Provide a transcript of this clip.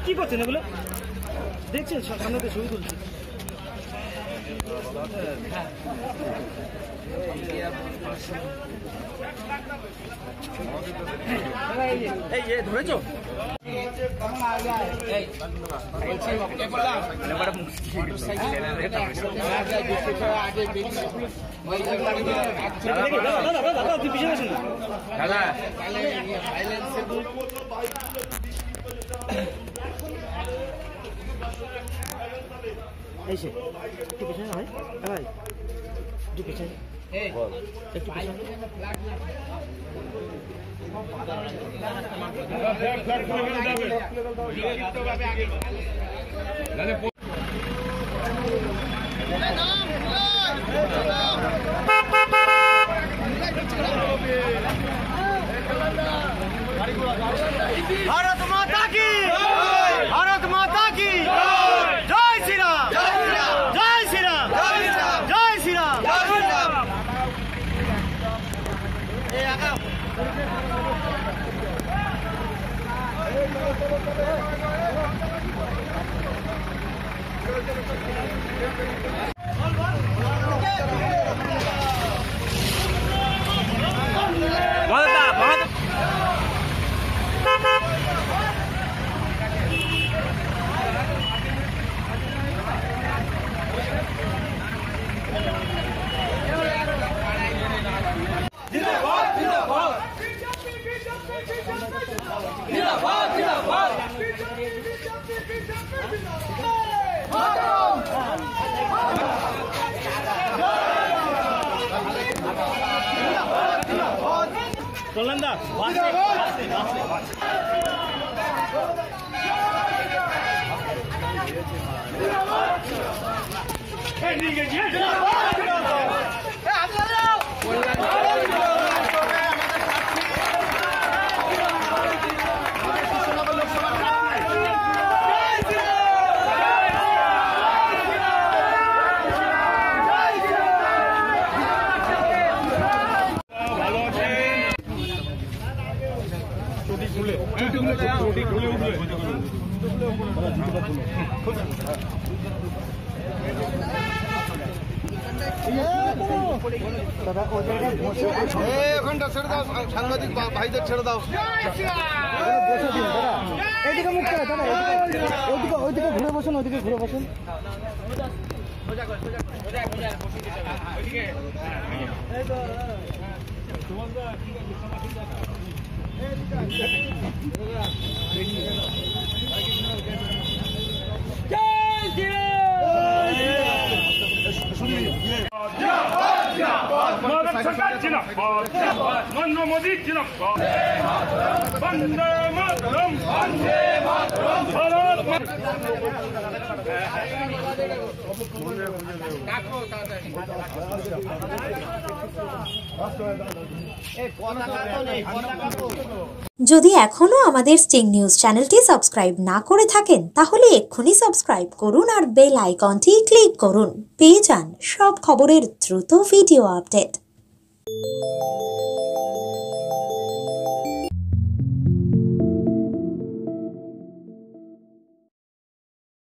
কি করছেন এগুলো দেখছেন সামনে ছবি তুলছে ধরেছো এসে একটু পেছনে হয় ভাই একটু পেছনে একটু পেছনে भारत माता की भारत माता की जय श्री राम जय श्री राम जय श्री राम Rolanda, সাংবাদিক ভাইদের ছেড়ে দাও এদিকে মুখ করে দাদা ওইদিকে ঘুরে বসুন ওইদিকে ঘুরে বসুন नरेंद्र मोदी जिंदाबाद वंदे मातरम वंदे मातरम भारत যদি এখনো আমাদের স্টিং নিউজ চ্যানেলটি সাবস্ক্রাইব না করে থাকেন তাহলে এক্ষুনি সাবস্ক্রাইব করুন আর বেল আইকনটি ক্লিক করুন পেয়ে যান সব খবরের দ্রুত ভিডিও আপডেট।